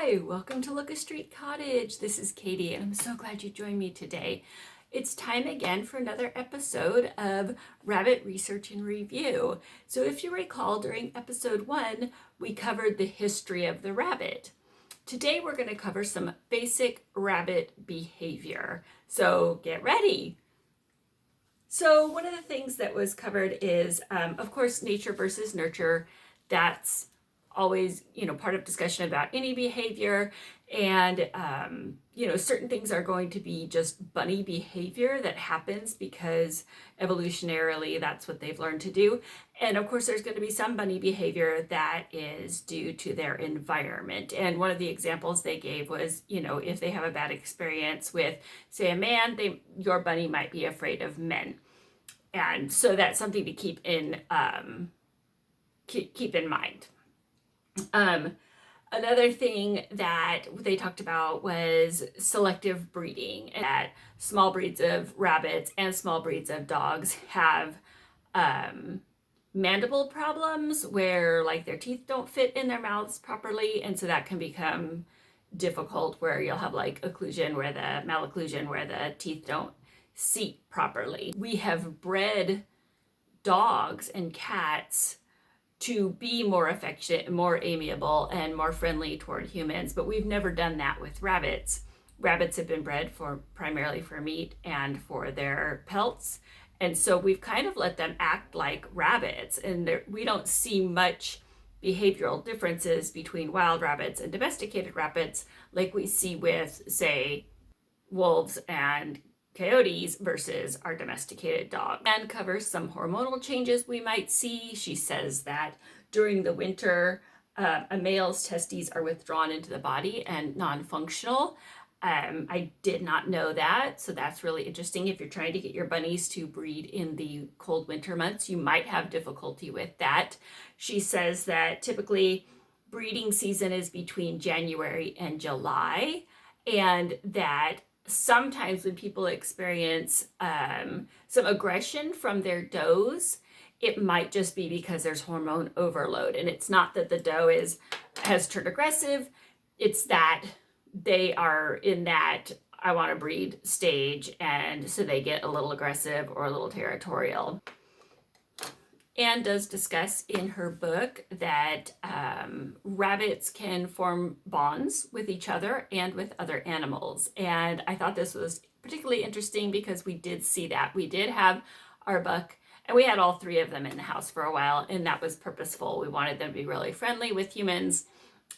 Hi, welcome to Locust Street Cottage. This is Katie, and I'm so glad you joined me today. It's time again for another episode of Rabbit Research and Review. So if you recall, during episode 1, we covered the history of the rabbit. Today we're going to cover some basic rabbit behavior. So get ready. So one of the things that was covered is, of course, nature versus nurture. That's always, part of discussion about any behavior. And, certain things are going to be just bunny behavior that happens because evolutionarily that's what they've learned to do. And of course, there's going to be some bunny behavior that is due to their environment. And one of the examples they gave was, if they have a bad experience with, say, a man, your bunny might be afraid of men. And so that's something to keep in mind. Another thing that they talked about was selective breeding, and that small breeds of rabbits and small breeds of dogs have mandible problems where their teeth don't fit in their mouths properly, and so that can become difficult where you'll have occlusion where the malocclusion where the teeth don't seat properly. We have bred dogs and cats to be more affectionate, more amiable, and more friendly toward humans, but we've never done that with rabbits. Rabbits have been bred primarily for meat and for their pelts, and so we've kind of let them act like rabbits, and we don't see much behavioral differences between wild rabbits and domesticated rabbits like we see with, say, wolves and coyotes versus our domesticated dog. And covers some hormonal changes we might see. She says that during the winter, a male's testes are withdrawn into the body and non-functional. I did not know that, so that's really interesting. If you're trying to get your bunnies to breed in the cold winter months, you might have difficulty with that. She says that typically breeding season is between January and July, and that sometimes when people experience some aggression from their does, it might just be because there's hormone overload. And it's not that the doe has turned aggressive, it's that they are in that I want to breed stage, and so they get a little aggressive or a little territorial. Anne does discuss in her book that rabbits can form bonds with each other and with other animals. And I thought this was particularly interesting because we did see that. We did have our buck, and we had all 3 of them in the house for a while, and that was purposeful. We wanted them to be really friendly with humans.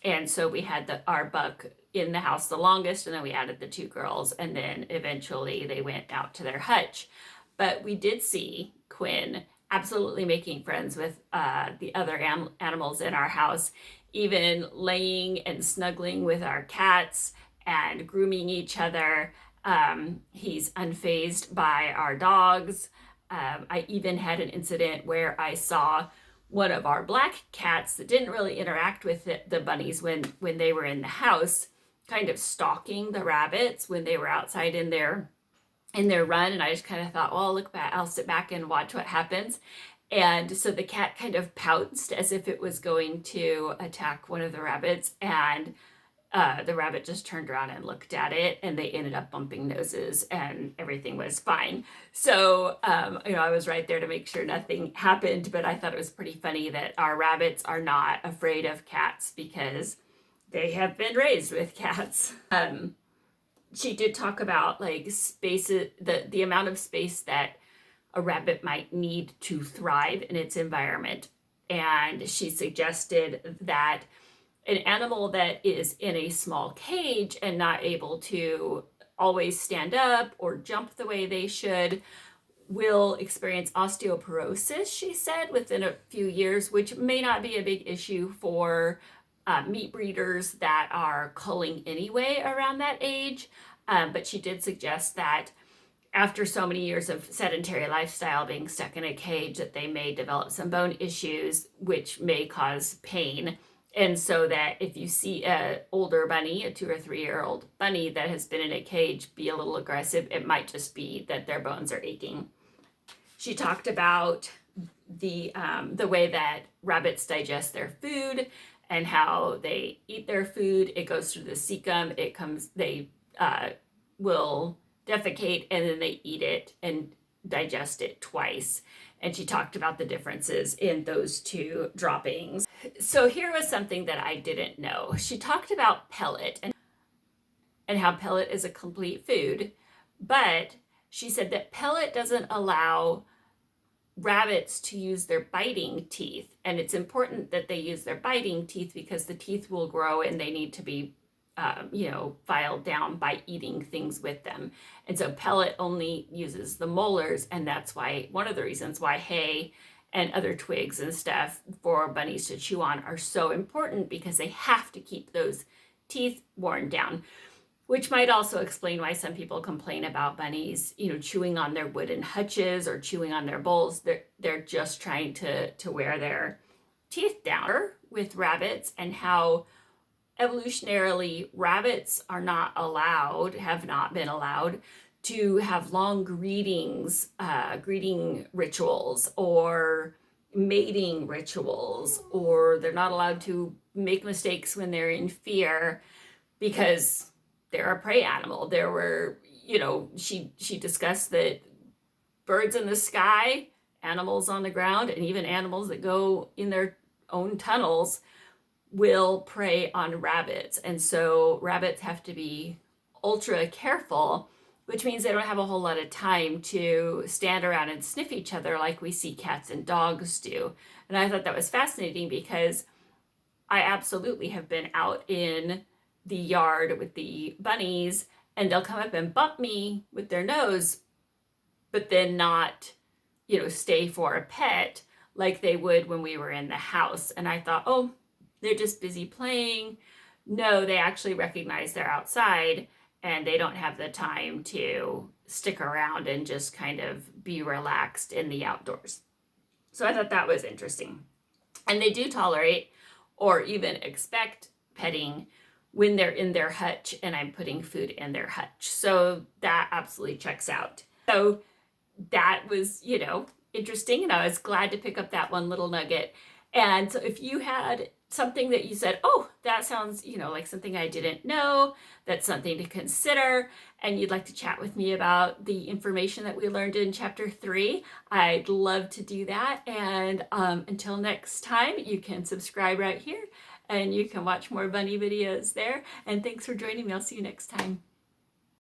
And so we had our buck in the house the longest, and then we added the 2 girls, and then eventually they went out to their hutch. But we did see Quinn absolutely making friends with the other animals in our house, even laying and snuggling with our cats and grooming each other. He's unfazed by our dogs. I even had an incident where I saw one of our black cats that didn't really interact with the bunnies when they were in the house, kind of stalking the rabbits when they were outside in their run. And I just kind of thought, well, look back, I'll sit back and watch what happens. And so the cat kind of pounced as if it was going to attack one of the rabbits, and the rabbit just turned around and looked at it, and they ended up bumping noses, and everything was fine. So I was right there to make sure nothing happened, but I thought it was pretty funny that our rabbits are not afraid of cats because they have been raised with cats. She did talk about space, the amount of space that a rabbit might need to thrive in its environment. And she suggested that an animal that is in a small cage and not able to always stand up or jump the way they should will experience osteoporosis, she said, within a few years, which may not be a big issue for meat breeders that are culling anyway around that age. But she did suggest that after so many years of sedentary lifestyle being stuck in a cage, that they may develop some bone issues, which may cause pain. And so that if you see an older bunny, a 2 or 3-year-old bunny that has been in a cage be a little aggressive, it might just be that their bones are aching. She talked about the way that rabbits digest their food and how they eat their food. It goes through the cecum. They will defecate and then they eat it and digest it twice. And she talked about the differences in those two droppings. So here was something that I didn't know. She talked about pellet and how pellet is a complete food, but she said that pellet doesn't allow rabbits to use their biting teeth. And it's important that they use their biting teeth because the teeth will grow and they need to be, filed down by eating things with them. And so pellet only uses the molars. And that's why, one of the reasons why hay and other twigs and stuff for bunnies to chew on are so important, because they have to keep those teeth worn down. Which might also explain why some people complain about bunnies, chewing on their wooden hutches or chewing on their bowls. They're just trying to wear their teeth down. With rabbits, and how evolutionarily rabbits have not been allowed to have long greeting rituals or mating rituals, or they're not allowed to make mistakes when they're in fear because they're a prey animal. There were, she discussed that birds in the sky, animals on the ground, and even animals that go in their own tunnels will prey on rabbits. And so rabbits have to be ultra careful, which means they don't have a whole lot of time to stand around and sniff each other like we see cats and dogs do. And I thought that was fascinating, because I absolutely have been out in the yard with the bunnies and they'll come up and bump me with their nose, but then not, stay for a pet like they would when we were in the house. And I thought, oh, they're just busy playing. No, they actually recognize they're outside and they don't have the time to stick around and just kind of be relaxed in the outdoors. So I thought that was interesting. And they do tolerate or even expect petting when they're in their hutch and I'm putting food in their hutch. So that absolutely checks out. So that was, interesting. And I was glad to pick up that one little nugget. And so if you had something that you said, oh, that sounds, like something I didn't know, that's something to consider, and you'd like to chat with me about the information that we learned in chapter 3, I'd love to do that. And until next time, you can subscribe right here and you can watch more bunny videos there. And thanks for joining me. I'll see you next time.